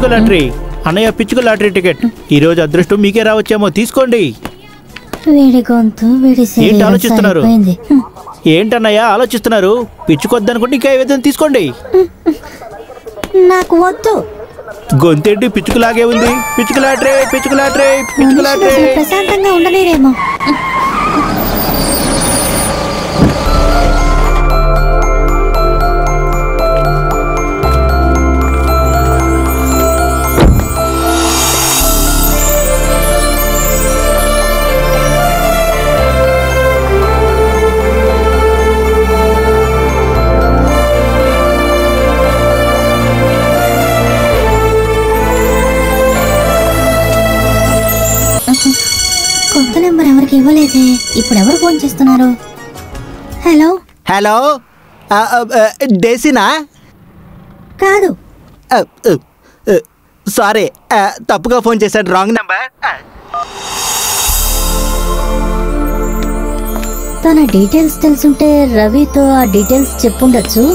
పిచ్చుక లాటరీ. అన్నయ్య పిచ్చుక లాటరీ టికెట్. ఈ రోజు అదృష్టం మీకే రావచ్చేమో, తీసుకోండి. ఏంటి ఆలోచిస్తున్నారు? ఏంటన్నయ్య ఆలోచిస్తున్నారు? పిచ్చుకొద్దనుకుంటే ఇంకా ఏదైనా తీసుకోండి. నాకు వద్దు. గొంతేంటి పిచ్చుకలాగే ఉంది? పిచ్చుక లాటరీ, పిచ్చుక లాటరీ, పిచ్చుక లాటరీ. ప్రశాంతంగా ఉండలేరేమో. కొత్త నెంబర్ ఎవరికి ఇవ్వలేదే. ఇప్పుడు ఎవరు ఫోన్ చేస్తున్నారు? హలో హలో, డేసినా? కాదు. సారీ, తప్పుగా ఫోన్ చేశాడు. Wrong number. తన డీటెయిల్స్ తెలుసుంటే రవితో ఆ డీటెయిల్స్ చెప్పుండొచ్చు.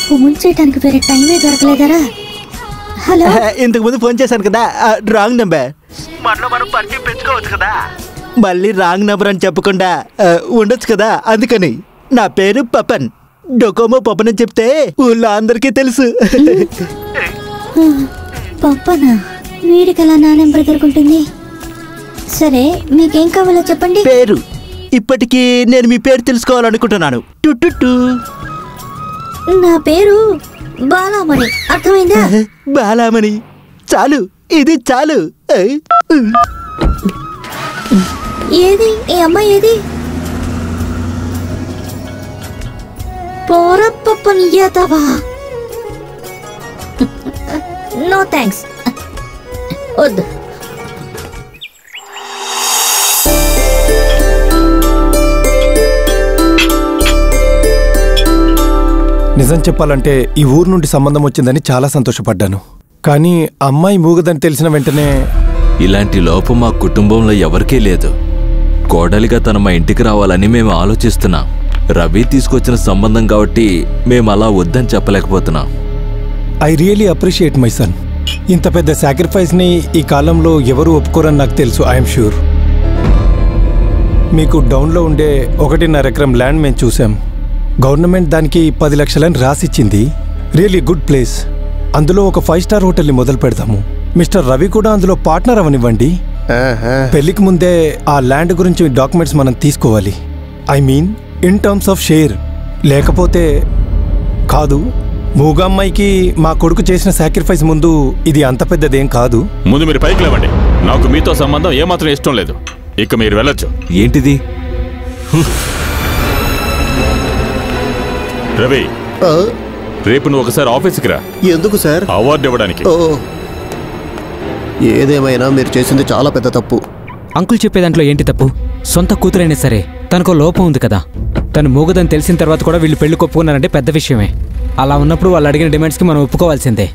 ఫోన్ చేయడానికి వేరే టైమే దొరకలేదరా? హలో, ఇంతకు ముందు ఫోన్ చేశాను కదా, రాంగ్ నెంబర్. మనలో మనం పరిచయం పెంచుకోవచ్చు కదా. మళ్ళీ రాంగ్ నెంబర్ అని చెప్పకుండా ఉండొచ్చు కదా, అందుకని. నా పేరు పపన్. డొకోమో పపన్ అని చెప్తే ఊళ్ళో అందరికీ తెలుసు. పప్పనా? వీడికలా నా నెంబర్ దొరుకుంటుంది. సరే, మీకేం కావాలో చెప్పండి. పేరు. ఇప్పటికీ నేను మీ పేరు తెలుసుకోవాలనుకుంటున్నాను. టు నా పేరు బాలామణి. అర్థమైందా? బాలామణి. చాలు, ఇది చాలు. ఏది ఈ అమ్మాయి? ఏది? పోరప్పనియాతవా? నో థ్యాంక్స్, వద్దు. నిజం చెప్పాలంటే ఈ ఊరు నుండి సంబంధం వచ్చిందని చాలా సంతోషపడ్డాను. కానీ అమ్మాయి మూగదని తెలిసిన వెంటనే ఇలాంటి లోపం మా కుటుంబంలో ఎవరికీ లేదు. కోడలిగా తన మా ఇంటికి రావాలని మేము ఆలోచిస్తున్నాం. రవి తీసుకొచ్చిన సంబంధం కాబట్టి మేము అలా వద్దని చెప్పలేకపోతున్నాం. I really appreciate my son. ఇంత పెద్ద సాక్రిఫైస్ని ఈ కాలంలో ఎవరు ఒప్పుకోరని నాకు తెలుసు. I'm sure. మీకు డౌన్లో ఉండే 1.5 ఎకరం ల్యాండ్ మేము చూసాం. గవర్నమెంట్ దానికి 10 లక్షలని రాసిచ్చింది. Really good place. అందులో ఒక 5 స్టార్ హోటల్ని మొదలు పెడతాము. మిస్టర్ రవి కూడా అందులో పార్ట్నర్ అవనివ్వండి. పెళ్లికి ముందే ఆ ల్యాండ్ గురించి డాక్యుమెంట్స్ మనం తీసుకోవాలి. I mean in terms of share. లేకపోతే కాదు. మూగ అమ్మాయికి మా కొడుకు చేసిన సాక్రిఫైస్ ముందు ఇది అంత పెద్దదేం కాదు. ముందు మీరు పైకి లేవండి. నాకు మీతో సంబంధం ఏమాత్రం ఇష్టం లేదు. ఇక మీరు వెళ్ళొచ్చు. ఏంటిది? రవి, రేపు నువ్వు ఒకసారి ఆఫీస్కి రా. ఎందుకు సార్? అవార్డు ఇవ్వడానికి. ఏదేమైనా మీరు చేసింది చాలా పెద్ద తప్పు. అంకుల్ చెప్పే దాంట్లో ఏంటి తప్పు? సొంత కూతురైనా సరే తనకో లోపం ఉంది కదా. తను మూగదని తెలిసిన తర్వాత కూడా వీళ్ళు పెళ్లి కొప్పుకున్నారంటే పెద్ద విషయమే. అలా ఉన్నప్పుడు వాళ్ళు అడిగిన డిమాండ్స్కి మనం ఒప్పుకోవాల్సిందే.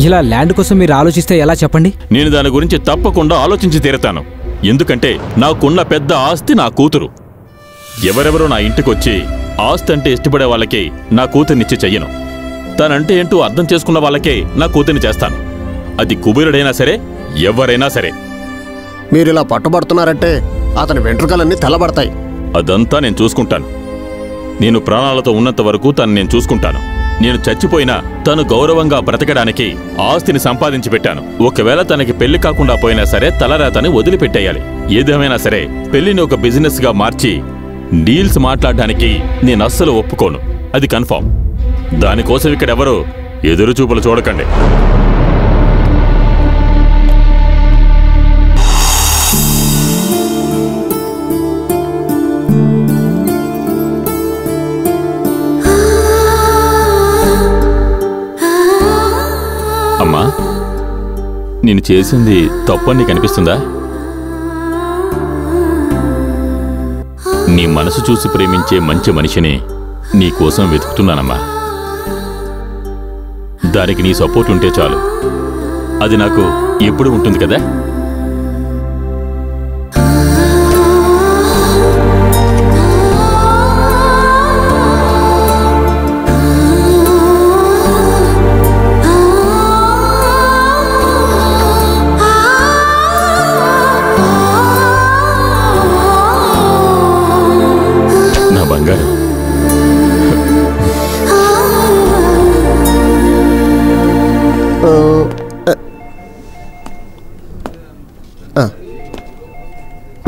ఇలా ల్యాండ్ కోసం మీరు ఆలోచిస్తే ఎలా చెప్పండి? నేను దాని గురించి తప్పకుండా ఆలోచించి తీరుతాను. ఎందుకంటే నాకున్న పెద్ద ఆస్తి నా కూతురు. ఎవరెవరో నా ఇంటికొచ్చి ఆస్తి అంటే ఇష్టపడే వాళ్ళకి నా కూతుర్నిచ్చి చెయ్యను. తనంటే ఏంటో అర్థం చేసుకున్న వాళ్ళకే నా కూతుర్ని చేస్తాను. అది కుబేరుడైనా సరే, ఎవరైనా సరే. మీరిలా పట్టుబడుతున్నారంటే అతని వెంట్రుకలన్నీ తెల్లబడతాయి. అదంతా నేను చూసుకుంటాను. నేను ప్రాణాలతో ఉన్నంత వరకు తను నేను చూసుకుంటాను. నేను చచ్చిపోయినా తను గౌరవంగా బ్రతకడానికి ఆస్తిని సంపాదించి పెట్టాను. ఒకవేళ తనకి పెళ్లి కాకుండా పోయినా సరే తలరాతని వదిలిపెట్టేయాలి. ఏదేమైనా సరే పెళ్లిని ఒక బిజినెస్ గా మార్చి డీల్స్ మాట్లాడడానికి నేను అస్సలు ఒప్పుకోను. అది కన్ఫర్మ్. దానికోసం ఇక్కడెవరూ ఎదురు చూపులు చూడకండి. అమ్మా, నేను చేసింది తప్పని నీకు అనిపిస్తుందా? నీ మనసు చూసి ప్రేమించే మంచి మనిషిని నీ కోసం వెతుకుతున్నానమ్మా. దానికి నీ సపోర్ట్ ఉంటే చాలు. అది నాకు ఎప్పుడు ఉంటుంది కదా.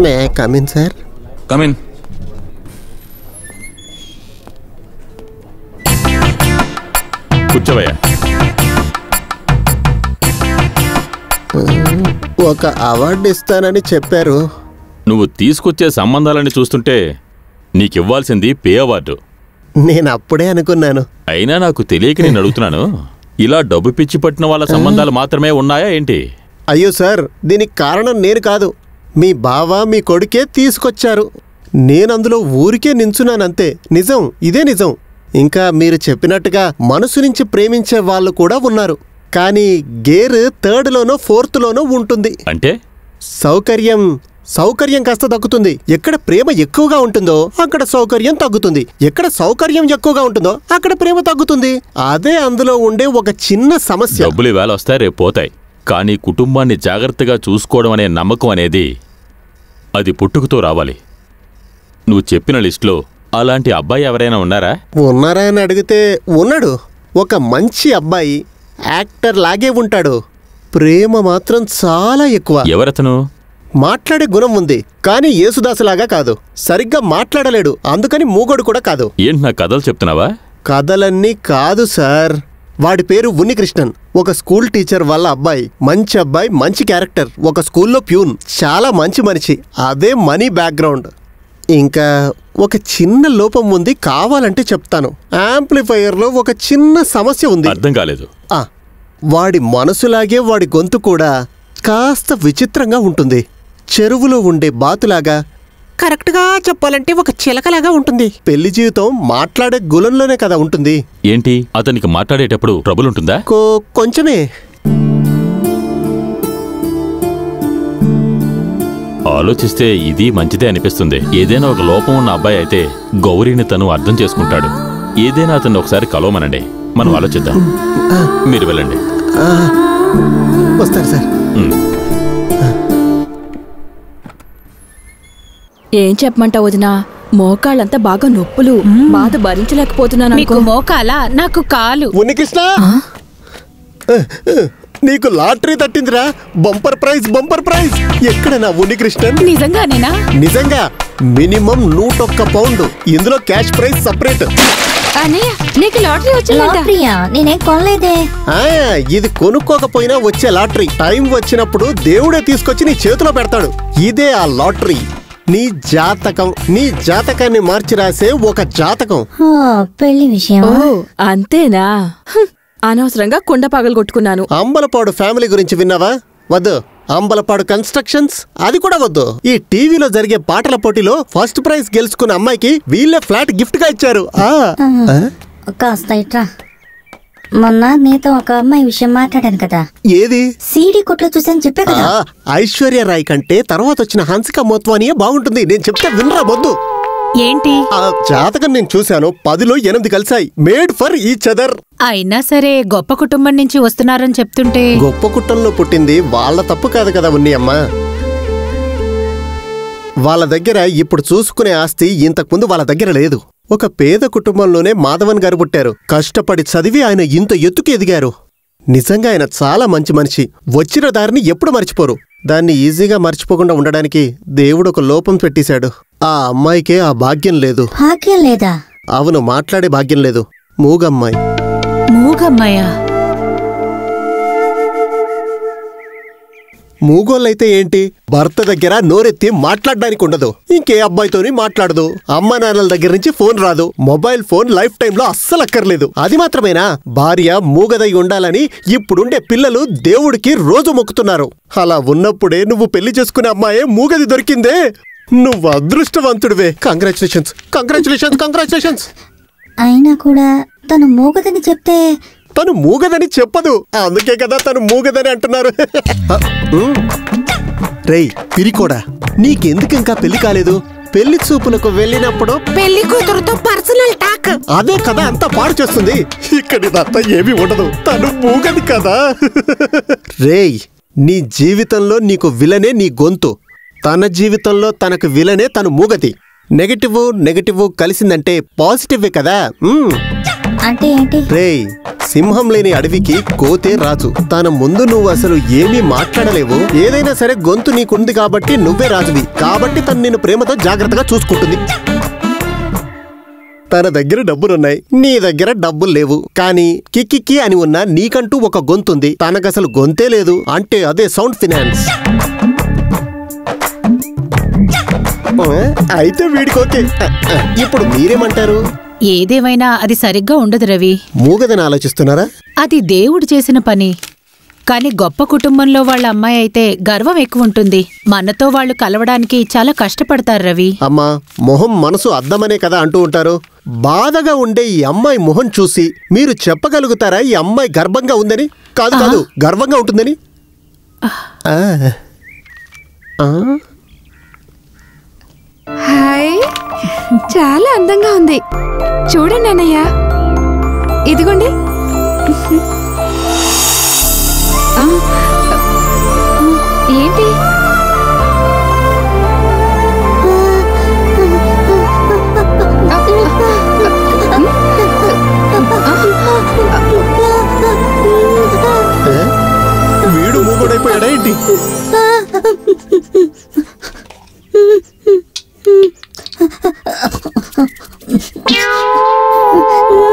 May come in sir. కమిన్. కూర్చోవయ్యా. ఒక అవార్డు ఇస్తానని చెప్పారు. నువ్వు తీసుకొచ్చే సంబంధాలని చూస్తుంటే నీకివ్వాల్సింది పే అవార్డు. నేను అప్పుడే అనుకున్నాను. అయినా నాకు తెలియక నేను అడుగుతున్నాను, ఇలా డబ్బు పిచ్చి పట్టిన వాళ్ళ సంబంధాలు మాత్రమే ఉన్నాయా ఏంటి? అయ్యో సార్, దీనికి కారణం నేను కాదు, మీ బావ మీ కొడుకే తీసుకొచ్చారు. నేనందులో ఊరికే నించున్నానంతే. నిజం, ఇదే నిజం. ఇంకా మీరు చెప్పినట్టుగా మనసు నుంచి ప్రేమించే వాళ్ళు కూడా ఉన్నారు. కానీ గేర్ 3rd-లోనో 4th-లోనో ఉంటుంది. అంటే సౌకర్యం కాస్త తగ్గుతుంది. ఎక్కడ ప్రేమ ఎక్కువగా ఉంటుందో అక్కడ సౌకర్యం తగ్గుతుంది. ఎక్కడ సౌకర్యం ఎక్కువగా ఉంటుందో అక్కడ ప్రేమ తగ్గుతుంది. అదే అందులో ఉండే ఒక చిన్న సమస్య. డబ్బులు వేళ వస్తాయి, రేపు పోతాయి. కానీ కుటుంబాన్ని జాగ్రత్తగా చూసుకోవడం అనే నమ్మకం అనేది అది పుట్టుకతో రావాలి. నువ్వు చెప్పిన లిస్టులో అలాంటి అబ్బాయి ఎవరైనా ఉన్నారా? ఉన్నారా అని అడిగితే ఉన్నాడు. ఒక మంచి అబ్బాయి, యాక్టర్ లాగే ఉంటాడు. ప్రేమ మాత్రం చాలా ఎక్కువ. ఎవరతను? మాట్లాడే గుణం ఉంది, కానీ యేసుదాసులాగా కాదు. సరిగ్గా మాట్లాడలేడు, అందుకని మూగోడు కూడా కాదు. ఏంటి నా కథలు చెప్తున్నావా? కథలన్నీ కాదు సార్. వాడి పేరు ఉన్నికృష్ణన్. ఒక స్కూల్ టీచర్ వాళ్ళ అబ్బాయి. మంచి అబ్బాయి, మంచి క్యారెక్టర్. ఒక స్కూల్లో ప్యూన్. చాలా మంచి మనిషి. అదే మనీ బ్యాక్గ్రౌండ్. ఇంకా ఒక చిన్న లోపం ఉంది, కావాలంటే చెప్తాను. యాంప్లిఫైయర్లో ఒక చిన్న సమస్య ఉంది. అర్థం కాలేదు. వాడి మనసులాగే వాడి గొంతు కూడా కాస్త విచిత్రంగా ఉంటుంది. చెరువులో ఉండే బాతులాగా, కరెక్ట్గా చెప్పాలంటే ఒక చిలకలాగా ఉంటుంది. పెళ్లి జీవితం మాట్లాడే గులంలోనే కదా ఉంటుంది. ఏంటి, అతనికి మాట్లాడేటప్పుడు ట్రబుల్ ఉంటుందా? కొంచెమే. ఆలోచిస్తే ఇది మంచిదే అనిపిస్తుంది. ఏదైనా ఒక లోపం ఉన్న అబ్బాయి అయితే గౌరీని తను అర్థం చేసుకుంటాడు. ఏదైనా అతన్ని ఒకసారి కలవమనండి, మనం ఆలోచిద్దాం. మీరు వెళ్ళండి. వస్తారు సార్. ఏం చెప్పమంటావు వదినా? మోకాళ్ళంతా బాగా నొప్పులు, బాధ భరించలేకపోతున్నాను. మీకు మోకాలా? నాకు కాలు. ఉన్నికృష్ణ, నీకు లాటరీ తట్టిందిరా. Bumper prize, bumper prize. ఎక్కడ నా ఉన్నికృష్ణన్? నిజంగానేనా? నిజంగా. Minimum 101 pound. ఇందులో క్యాష్ ప్రైజ్ సపరేట్. నీకు లాటరీ లాటరీయా? నేనేం కొనలేదే. ఇది కొనుక్కోకపోయినా వచ్చే లాటరీ. టైం వచ్చినప్పుడు దేవుడే తీసుకొచ్చి నీ చేతిలో పెడతాడు. ఇదే ఆ లాటరీ. నీ జాతకం. నీ జాతకాన్ని మార్చి రాసే ఒక జాతకం. పెళ్లి విషయం. అంతేనా? అనవసరంగా కుండ పగలు కొట్టుకున్నాను. అంబలపాడు ఫ్యామిలీ గురించి విన్నావా? వద్దు. అంబలపాడు కన్స్ట్రక్షన్స్, అది కూడా వద్దు. ఈ టీవీలో జరిగే పాటల పోటీలో ఫస్ట్ ప్రైజ్ గెలుచుకున్న అమ్మాయికి వీళ్ళే ఫ్లాట్ గిఫ్ట్ గా ఇచ్చారు. కాస్త ఇట్రా. మొన్న నీతో ఒక అమ్మాయి విషయం మాట్లాడాను కదా. ఏది? సీడీ కొట్లో చూసాను చెప్పే కదా. ఐశ్వర్య రాయ్ కంటే తర్వాత వచ్చిన హన్సిక మోత్వానియే బాగుంటుంది. నేను చెప్తే వినరా వద్దు. ఏంటి? జాతకం నేను చూశాను. 10లో 8 కలిసాయి. Made for each other. అయినా సరే గొప్ప కుటుంబం నుంచి వస్తున్నారని చెప్తుంటే. గొప్ప కుటుంబంలో పుట్టింది వాళ్ళ తప్పు కాదు కదా ఉన్నయమ్మ. వాళ్ళ దగ్గర ఇప్పుడు చూసుకునే ఆస్తి ఇంతకుముందు వాళ్ళ దగ్గర లేదు. ఒక పేద కుటుంబంలోనే మాధవన్ గారు పుట్టారు. కష్టపడి చదివి ఆయన ఇంత ఎత్తుకు ఎదిగారు. నిజంగా ఆయన చాలా మంచి మనిషి. వచ్చిన దారిని ఎప్పుడు మర్చిపోరు. దాన్ని ఈజీగా మర్చిపోకుండా ఉండడానికి దేవుడు ఒక లోపం పెట్టేశాడు. ఆ అమ్మాయికే ఆ భాగ్యం లేదు. భాగ్యం లేదా? అవును, మాట్లాడే భాగ్యం లేదు. మూగమ్మాయి. మూగమ్మాయా? మూగోళ్ళైతే ఏంటి, భర్త దగ్గర నోరెత్తి మాట్లాడడానికి ఉండదు. ఇంకే అబ్బాయితోని మాట్లాడదు. అమ్మ నాన్నల దగ్గర నుంచి ఫోన్ రాదు. మొబైల్ ఫోన్ లైఫ్ టైంలో అస్సలు అక్కర్లేదు. అది మాత్రమేనా, భార్య మూగదై ఉండాలని ఇప్పుడుండే పిల్లలు దేవుడికి రోజు మొక్కుతున్నారు. అలా ఉన్నప్పుడే నువ్వు పెళ్లి చేసుకునే అమ్మాయే మూగది దొరికిందే. నువ్వు అదృష్టవంతుడివే. Congratulations, congratulations, congratulations. అయినా కూడా తను మూగదని చెప్తే. తను మూగదని చెప్పదు, అందుకే కదా తను మూగదని అంటున్నారు. రేయ్ పిరికోడా, నీకెందుకు ఇంకా పెళ్లి కాలేదు? పెళ్లి చూపులకు వెళ్ళినప్పుడు పెళ్లి కూతురుతో పర్సనల్ టాక్. అదే కదా అంతా పాడు చేస్తుంది. ఇక్కడిదంతా ఏమీ ఉండదు. తను మూగది కదా. రేయ్, నీ జీవితంలో నీకు విలనే నీ గొంతు. తన జీవితంలో తనకు విలనే తను మూగది. నెగటివ్ నెగటివ్ కలిసిందంటే పాజిటివే కదా. అంటే ఏంటి? రేయ్, సింహం లేని అడవికి కోతే రాజు. తన ముందు నువ్వు అసలు ఏమీ మాట్లాడలేవు. ఏదైనా సరే గొంతు నీకుంది కాబట్టి నువ్వే రాజువి. కాబట్టి తను నిన్ను ప్రేమతో జాగ్రత్తగా చూసుకుంటుంది. తన దగ్గర డబ్బులున్నాయి, నీ దగ్గర డబ్బులు లేవు. కానీ కిక్కి అని ఉన్నా నీకంటూ ఒక గొంతుంది. తనకసలు గొంతే లేదు. అంటే అదే సౌండ్ ఫినాన్స్. అయితే వీడికి ఓకే. ఇప్పుడు మీరేమంటారు? ఏదేమైనా అది సరిగ్గా ఉండదు రవి. మూగదని ఆలోచిస్తున్నారా? అది దేవుడు చేసిన పని. కానీ గొప్ప కుటుంబంలో వాళ్ళ అమ్మాయి అయితే గర్వం ఎక్కువ ఉంటుంది. మనతో వాళ్ళు కలవడానికి చాలా కష్టపడతారు రవి. అమ్మా, మొహం మనసు అద్దమనే కదా అంటూ ఉంటారు. బాధగా ఉండే ఈ అమ్మాయి మొహం చూసి మీరు చెప్పగలుగుతారా ఈ అమ్మాయి గర్భంగా ఉందని? కాదు కాదు, గర్వంగా ఉంటుందని. హాయ్, చాలా అందంగా ఉంది. చూడండి అన్నయ్య, ఇదిగోండి. ఏంటి? వీడు మూగోడైపోయాడా ఏంటి?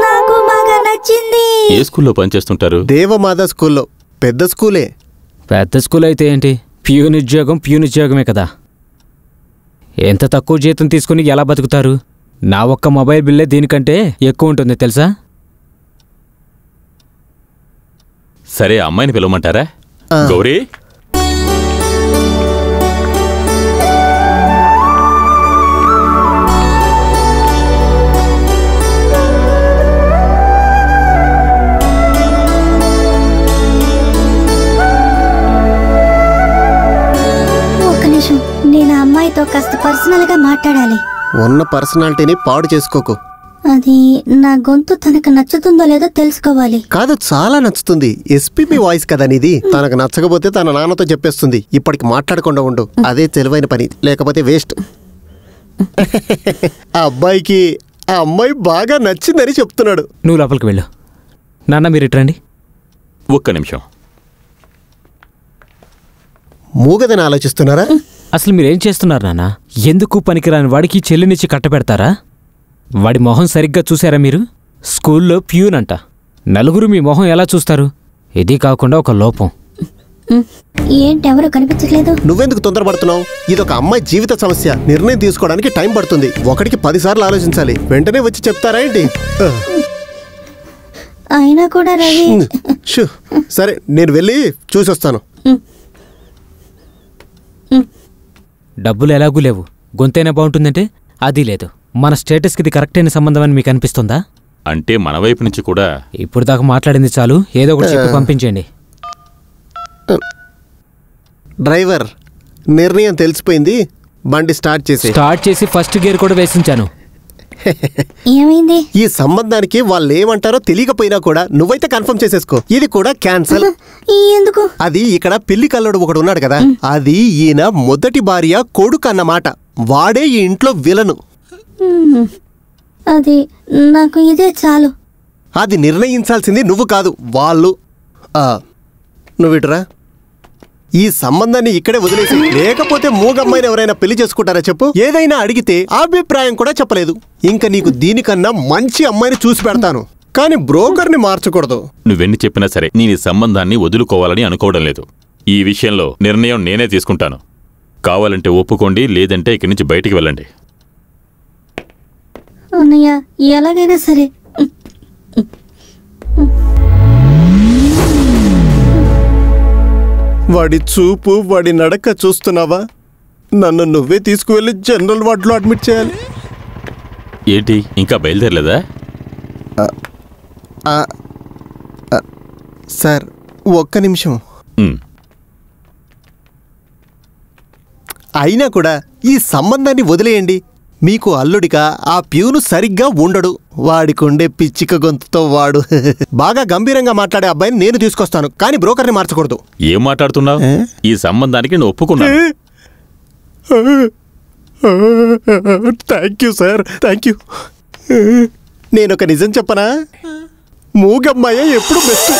నాకు బాగా నచ్చింది. ఏ స్కూల్లో పనిచేస్తుంటారు? దేవమాత స్కూల్లో. పెద్ద స్కూలే. పెద్ద స్కూల్ అయితే ఏంటి, ప్యూన్ ఉద్యోగమే కదా. ఎంత తక్కువ జీతం తీసుకుని ఎలా బతుకుతారు? నా ఒక్క మొబైల్ బిల్లే దీనికంటే ఎక్కువ ఉంటుంది తెలుసా? సరే, అమ్మాయిని పిలవమంటారా? గౌరీ, నేను ఆ అమ్మాయితో కాస్త పర్సనల్ గా మాట్లాడాలి. ఉన్న పర్సనాలిటీని పాడు చేసుకోకు. అది నా గొంతు తనకు నచ్చుతుందో లేదో తెలుసుకోవాలి. కాదు, చాలా నచ్చుతుంది. ఎస్పీపీ వాయిస్ కదా నీది. తనకు నచ్చకపోతే తన నాన్నతో చెప్పేస్తుంది. ఇప్పటికి మాట్లాడకుండా ఉండు. అదే తెలివైన పని, లేకపోతే వేస్ట్. ఆ అబ్బాయికి ఆ అమ్మాయి బాగా నచ్చిందని చెప్తున్నాడు. నువ్వు లోపలికి వెళ్ళు. నాన్న మీరు ఇట్రండి. ఒక్క నిమిషం. మూగదని ఆలోచిస్తున్నారా? అసలు మీరేం చేస్తున్నారు నాన్న? ఎందుకు పనికిరాని వాడికి చెల్లినిచ్చి కట్టబెడతారా? వాడి మొహం సరిగ్గా చూసారా మీరు? స్కూల్లో ప్యూన్ అంట. నలుగురు మీ మొహం ఎలా చూస్తారు? ఇది కాకుండా ఒక లోపం. ఏంటి ఎవరు కనిపించట్లేదు? నువ్వెందుకు తొందరపడుతున్నావు? ఇదొక అమ్మాయి జీవిత సమస్య. నిర్ణయం తీసుకోవడానికి టైం పడుతుంది. ఒకటికి 10 సార్లు ఆలోచించాలి. వెంటనే వచ్చి చెప్తారా ఏంటి? అయినా కూడా రవి. సరే, నేను వెళ్ళి చూసొస్తాను. డబ్బులు ఎలాగూ లేవు. గొంతైనా బాగుంటుందంటే అది లేదు. మన స్టేటస్కి ఇది కరెక్ట్ అయిన సంబంధం అని మీకు అనిపిస్తుందా? అంటే మన వైపు నుంచి కూడా ఇప్పుడు దాకా మాట్లాడింది చాలు. ఏదో ఒకటి చెప్పి పంపించండి. డ్రైవర్, నిర్ణయం తెలిసిపోయింది. బండి స్టార్ట్ చేసి ఫస్ట్ గేర్ కూడా వేసించాను. ఏమైంది? ఈ సంబంధానికి వాళ్ళు ఏమంటారో తెలియకపోయినా కూడా నువ్వైతే కన్ఫర్మ్ చేసేసుకో. ఇది కూడా క్యాన్సల్. ఎందుకు? అది ఇక్కడ పెళ్లి కల్లుడు ఒకడు ఉన్నాడు కదా, అది ఈయన మొదటి భార్య కొడుకు అన్నమాట. వాడే ఈ ఇంట్లో విలను. అది నాకు ఇదే చాలు. అది నిర్ణయించాల్సింది నువ్వు కాదు, వాళ్ళు. నువ్విట్రా. ఈ సంబంధాన్ని ఇక్కడే వదిలేసి, లేకపోతే మూగమ్మాయిని ఎవరైనా పెళ్లి చేసుకుంటారా చెప్పు? ఏదైనా అడిగితే అభిప్రాయం కూడా చెప్పలేదు. ఇంకా నీకు దీనికన్నా మంచి అమ్మాయిని చూసి పెడతాను. కానీ బ్రోకర్ని మార్చకూడదు. నువ్వెన్ని చెప్పినా సరే నేను ఈ సంబంధాన్ని వదులుకోవాలని అనుకోవడం లేదు. ఈ విషయంలో నిర్ణయం నేనే తీసుకుంటాను. కావాలంటే ఒప్పుకోండి, లేదంటే ఇక్కడి నుంచి బయటికి వెళ్ళండి. అన్నయ్య, ఎలాగైనా సరే. వాడి చూపు, వాడి నడక చూస్తున్నావా? నన్ను నువ్వే తీసుకువెళ్ళి జనరల్ వార్డులో అడ్మిట్ చేయాలి. ఏంటి, ఇంకా బయలుదేరలేదా? సార్, ఒక్క నిమిషం. అయినా కూడా ఈ సంబంధాన్ని వదిలేయండి. మీకు అల్లుడిగా ఆ ప్యూను సరిగ్గా ఉండడు. వాడికుండే పిచ్చిక గొంతుతో వాడు బాగా గంభీరంగా మాట్లాడే అబ్బాయిని నేను తీసుకొస్తాను. కానీ బ్రోకర్ని మార్చకూడదు. ఏం మాట్లాడుతున్నావు? ఈ సంబంధానికి నేను ఒప్పుకున్నాను. Thank you sir, thank you. నేనొక నిజం చెప్పనా? మూగమ్మాయే ఎప్పుడు బెస్ట్.